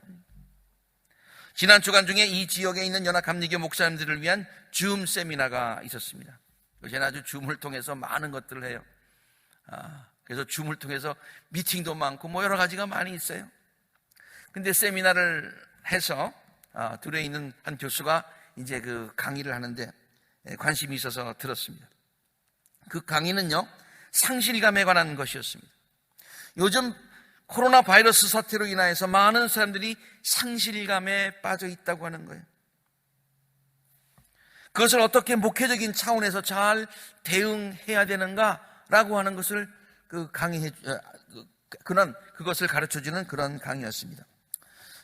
[SPEAKER 1] 지난 주간 중에 이 지역에 있는 연합 감리교 목사님들을 위한 줌 세미나가 있었습니다. 요새는 아주 줌을 통해서 많은 것들을 해요. 그래서 줌을 통해서 미팅도 많고 여러 가지가 많이 있어요. 근데 세미나를 해서 들에 있는 한 교수가 이제 그 강의를 하는데 관심이 있어서 들었습니다. 그 강의는요, 상실감에 관한 것이었습니다. 요즘 코로나 바이러스 사태로 인하여서 많은 사람들이 상실감에 빠져 있다고 하는 거예요. 그것을 어떻게 목회적인 차원에서 잘 대응해야 되는가라고 하는 것을 그것을 가르쳐주는 그런 강의였습니다.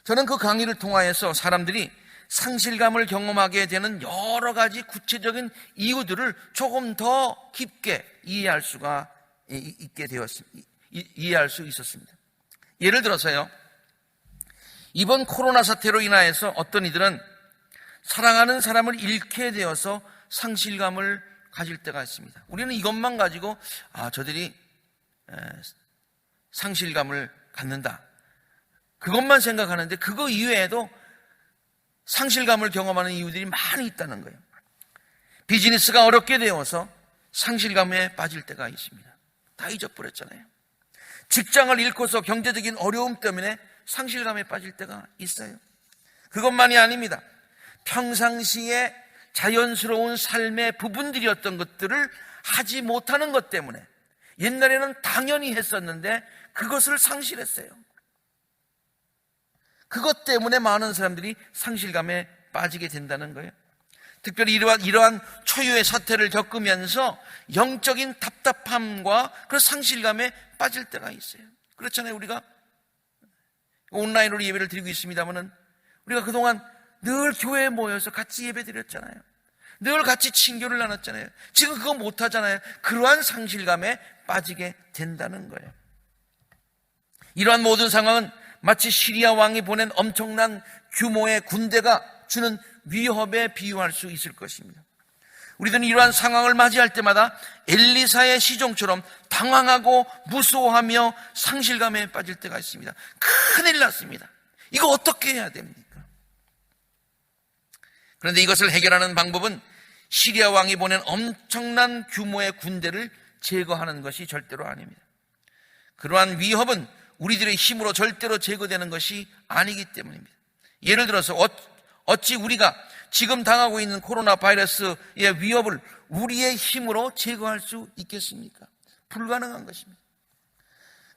[SPEAKER 1] 저는 그 강의를 통하여서 사람들이 상실감을 경험하게 되는 여러 가지 구체적인 이유들을 조금 더 깊게 이해할 수 있었습니다. 예를 들어서요, 이번 코로나 사태로 인하여서 어떤 이들은 사랑하는 사람을 잃게 되어서 상실감을 가질 때가 있습니다. 우리는 이것만 가지고 저들이 상실감을 갖는다, 그것만 생각하는데 그거 이외에도 상실감을 경험하는 이유들이 많이 있다는 거예요. 비즈니스가 어렵게 되어서 상실감에 빠질 때가 있습니다. 다 잊어버렸잖아요. 직장을 잃고서 경제적인 어려움 때문에 상실감에 빠질 때가 있어요. 그것만이 아닙니다. 평상시에 자연스러운 삶의 부분들이었던 것들을 하지 못하는 것 때문에 옛날에는 당연히 했었는데 그것을 상실했어요. 그것 때문에 많은 사람들이 상실감에 빠지게 된다는 거예요. 특별히 이러한 초유의 사태를 겪으면서 영적인 답답함과 그 상실감에 빠질 때가 있어요. 그렇잖아요. 우리가 온라인으로 예배를 드리고 있습니다만은 우리가 그동안 늘 교회에 모여서 같이 예배 드렸잖아요. 늘 같이 친교를 나눴잖아요. 지금 그거 못하잖아요. 그러한 상실감에 빠지게 된다는 거예요. 이러한 모든 상황은 마치 시리아 왕이 보낸 엄청난 규모의 군대가 주는 위협에 비유할 수 있을 것입니다. 우리들은 이러한 상황을 맞이할 때마다 엘리사의 시종처럼 당황하고 무서워하며 상실감에 빠질 때가 있습니다. 큰일 났습니다. 이거 어떻게 해야 됩니까? 그런데 이것을 해결하는 방법은 시리아 왕이 보낸 엄청난 규모의 군대를 제거하는 것이 절대로 아닙니다. 그러한 위협은 우리들의 힘으로 절대로 제거되는 것이 아니기 때문입니다. 예를 들어서 어찌 우리가 지금 당하고 있는 코로나 바이러스의 위협을 우리의 힘으로 제거할 수 있겠습니까? 불가능한 것입니다.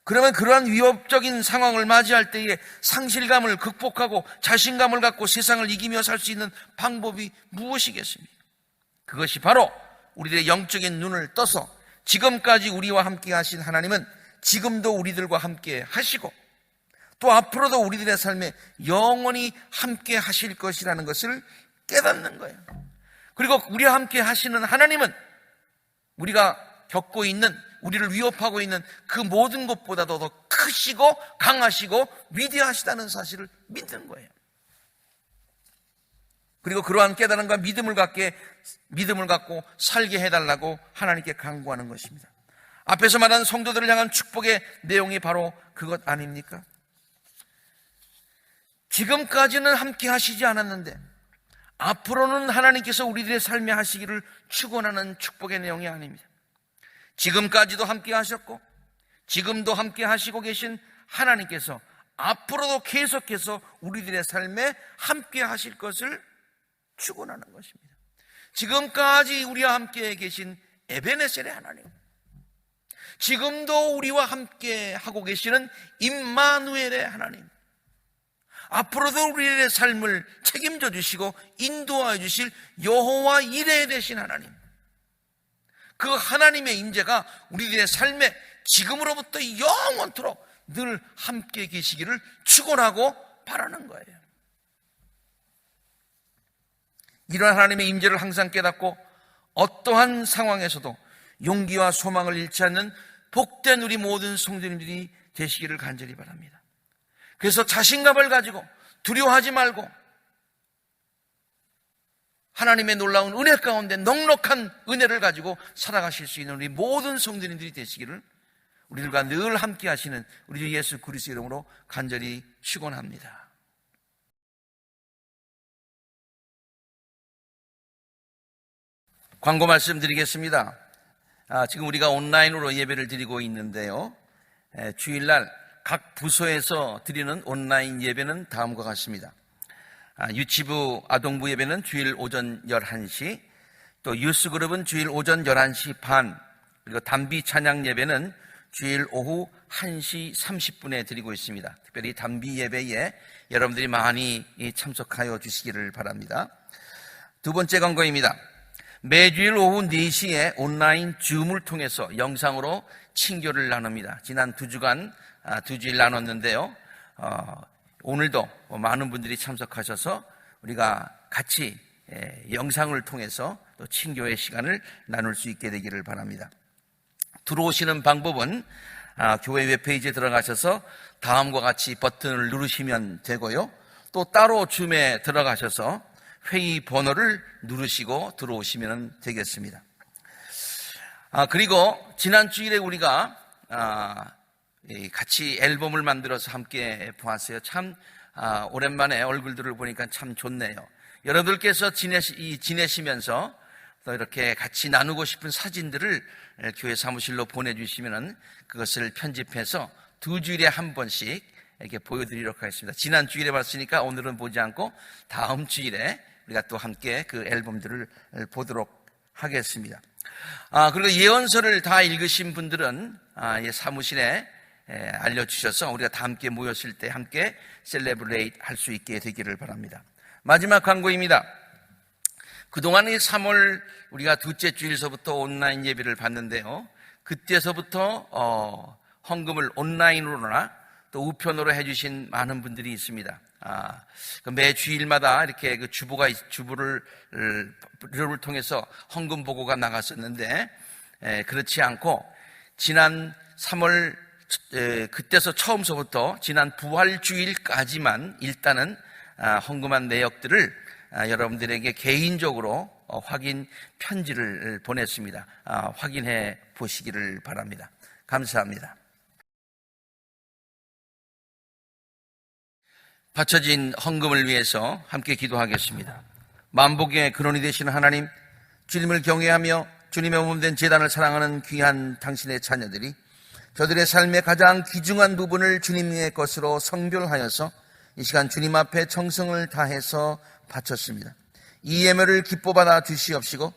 [SPEAKER 1] 그러면 그러한 위협적인 상황을 맞이할 때에 상실감을 극복하고 자신감을 갖고 세상을 이기며 살 수 있는 방법이 무엇이겠습니까? 그것이 바로 우리들의 영적인 눈을 떠서 지금까지 우리와 함께 하신 하나님은 지금도 우리들과 함께 하시고 또 앞으로도 우리들의 삶에 영원히 함께 하실 것이라는 것을 깨닫는 거예요. 그리고 우리와 함께 하시는 하나님은 우리가 겪고 있는, 우리를 위협하고 있는 그 모든 것보다도 더 크시고 강하시고 위대하시다는 사실을 믿는 거예요. 그리고 그러한 깨달음과 믿음을 갖고 살게 해달라고 하나님께 간구하는 것입니다. 앞에서 말한 성도들을 향한 축복의 내용이 바로 그것 아닙니까? 지금까지는 함께 하시지 않았는데 앞으로는 하나님께서 우리들의 삶에 하시기를 축원하는 축복의 내용이 아닙니다. 지금까지도 함께 하셨고 지금도 함께 하시고 계신 하나님께서 앞으로도 계속해서 우리들의 삶에 함께 하실 것을 축원하는 것입니다. 지금까지 우리와 함께 계신 에베네셀의 하나님, 지금도 우리와 함께 하고 계시는 임마누엘의 하나님, 앞으로도 우리의 삶을 책임져 주시고 인도하여 주실 여호와 이레 되신 하나님, 그 하나님의 임재가 우리들의 삶에 지금으로부터 영원토록 늘 함께 계시기를 축원하고 바라는 거예요. 이런 하나님의 임재를 항상 깨닫고 어떠한 상황에서도 용기와 소망을 잃지 않는 복된 우리 모든 성도님들이 되시기를 간절히 바랍니다. 그래서 자신감을 가지고 두려워하지 말고 하나님의 놀라운 은혜 가운데 넉넉한 은혜를 가지고 살아가실 수 있는 우리 모든 성도님들이 되시기를 우리들과 늘 함께 하시는 우리 주 예수 그리스도 이름으로 간절히 축원합니다. 광고 말씀드리겠습니다. 지금 우리가 온라인으로 예배를 드리고 있는데요. 주일날 각 부서에서 드리는 온라인 예배는 다음과 같습니다. 유치부 아동부 예배는 주일 오전 11시, 또 유스그룹은 주일 오전 11시 반, 그리고 단비 찬양 예배는 주일 오후 1시 30분에 드리고 있습니다. 특별히 단비 예배에 여러분들이 많이 참석하여 주시기를 바랍니다. 두 번째 광고입니다. 매주일 오후 4시에 온라인 줌을 통해서 영상으로 친교를 나눕니다. 지난 2주간 2주일 나눴는데요. 오늘도 많은 분들이 참석하셔서 우리가 같이 영상을 통해서 또 친교의 시간을 나눌 수 있게 되기를 바랍니다. 들어오시는 방법은 교회 웹페이지에 들어가셔서 다음과 같이 버튼을 누르시면 되고요. 또 따로 줌에 들어가셔서 회의 번호를 누르시고 들어오시면 되겠습니다. 그리고 지난 주일에 우리가 같이 앨범을 만들어서 함께 보았어요. 참 오랜만에 얼굴들을 보니까 참 좋네요. 여러분들께서 지내시면서 또 이렇게 같이 나누고 싶은 사진들을 교회 사무실로 보내주시면 그것을 편집해서 2주일에 한 번씩 이렇게 보여드리도록 하겠습니다. 지난 주일에 봤으니까 오늘은 보지 않고 다음 주일에 우리가 또 함께 그 앨범들을 보도록 하겠습니다. 그리고 예언서를 다 읽으신 분들은 사무실에 알려주셔서 우리가 다 함께 모였을 때 함께 셀레브레이트 할 수 있게 되기를 바랍니다. 마지막 광고입니다. 그동안 이 3월 우리가 둘째 주일서부터 온라인 예배를 봤는데요. 그때서부터 헌금을 온라인으로나 또 우편으로 해주신 많은 분들이 있습니다. 매 주일마다 이렇게 그 주부를 통해서 헌금 보고가 나갔었는데, 그렇지 않고 지난 3월 그때서 처음서부터 지난 부활주일까지만 일단은 헌금한 내역들을 여러분들에게 개인적으로 확인 편지를 보냈습니다. 확인해 보시기를 바랍니다. 감사합니다. 바쳐진 헌금을 위해서 함께 기도하겠습니다. 만복의 근원이 되시는 하나님, 주님을 경외하며 주님의 몸된 제단을 사랑하는 귀한 당신의 자녀들이 저들의 삶의 가장 귀중한 부분을 주님의 것으로 성별하여서 이 시간 주님 앞에 정성을 다해서 바쳤습니다. 이 예물을 기뻐 받아 주시옵시고,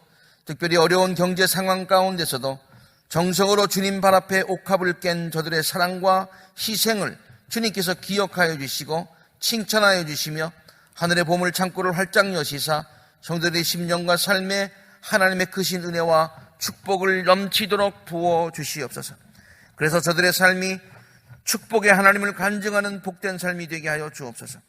[SPEAKER 1] 특별히 어려운 경제 상황 가운데서도 정성으로 주님 발 앞에 옥합을 깬 저들의 사랑과 희생을 주님께서 기억하여 주시고 칭찬하여 주시며 하늘의 보물 창고를 활짝 여시사 성도들의 심령과 삶에 하나님의 크신 은혜와 축복을 넘치도록 부어 주시옵소서. 그래서 저들의 삶이 축복의 하나님을 간증하는 복된 삶이 되게 하여 주옵소서.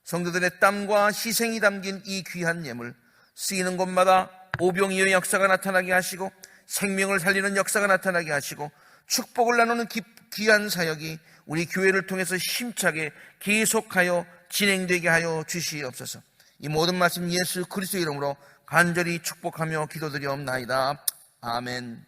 [SPEAKER 1] 성도들의 땀과 희생이 담긴 이 귀한 예물, 쓰이는 곳마다 오병이어의 역사가 나타나게 하시고 생명을 살리는 역사가 나타나게 하시고 축복을 나누는 귀한 사역이 우리 교회를 통해서 힘차게 계속하여 진행되게 하여 주시옵소서. 이 모든 말씀 예수 그리스도의 이름으로 간절히 축복하며 기도드리옵나이다. 아멘.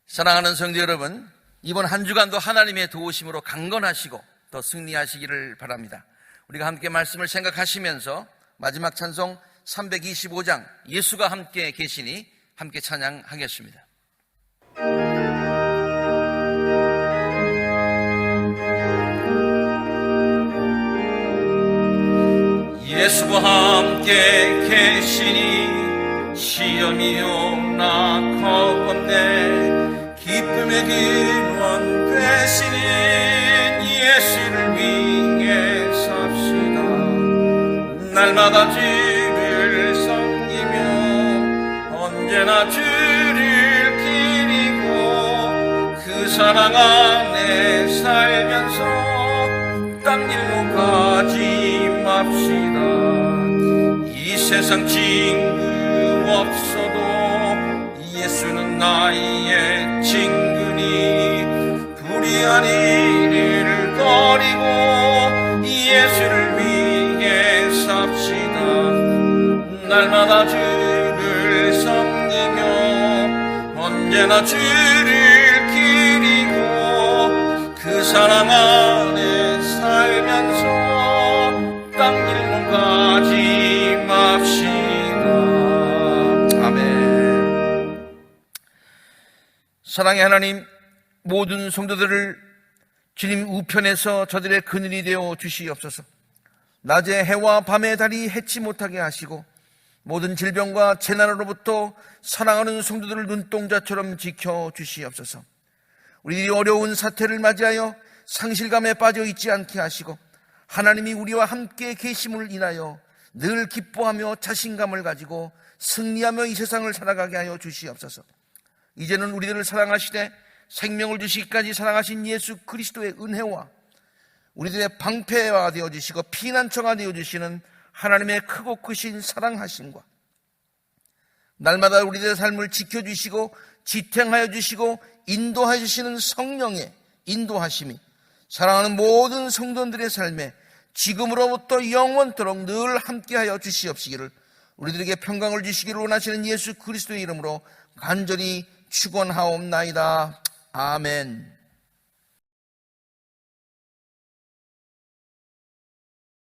[SPEAKER 1] 사랑하는 성도 여러분, 이번 한 주간도 하나님의 도우심으로 강건하시고 더 승리하시기를 바랍니다. 우리가 함께 말씀을 생각하시면서 마지막 찬송 325장 예수가 함께 계시니 함께 찬양하겠습니다. 예수와 함께 계시니 시험이 오나 겁없네. 기쁨의 근원 되시는 예수를 위해 삽시다. 날마다 주를 섬기며 언제나 주를 기리고 그 사랑 안에 살면서 딴 일로 가지 맙시다. 이 세상 친구 없어도 예수는 나의 친구니 불의한 일을 버리고 예수를 위해 삽시다. 날마다 주를 섬기며 언제나 주를 기리고 그 사랑 안에 살면서 딴 길로 가지 맙시다. 아멘. 사랑의 하나님, 모든 성도들을 주님 우편에서 저들의 그늘이 되어 주시옵소서. 낮에 해와 밤의 달이 해치 못하게 하시고 모든 질병과 재난으로부터 사랑하는 성도들을 눈동자처럼 지켜 주시옵소서. 우리들이 어려운 사태를 맞이하여 상실감에 빠져 있지 않게 하시고 하나님이 우리와 함께 계심을 인하여 늘 기뻐하며 자신감을 가지고 승리하며 이 세상을 살아가게 하여 주시옵소서. 이제는 우리들을 사랑하시되 생명을 주시기까지 사랑하신 예수 그리스도의 은혜와 우리들의 방패가 되어주시고 피난처가 되어주시는 하나님의 크고 크신 사랑하심과 날마다 우리들의 삶을 지켜주시고 지탱하여 주시고 인도하여 주시는 성령의 인도하심이 사랑하는 모든 성도들의 삶에 지금으로부터 영원토록 늘 함께하여 주시옵시기를 우리들에게 평강을 주시기를 원하시는 예수 그리스도의 이름으로 간절히 축원하옵나이다. 아멘.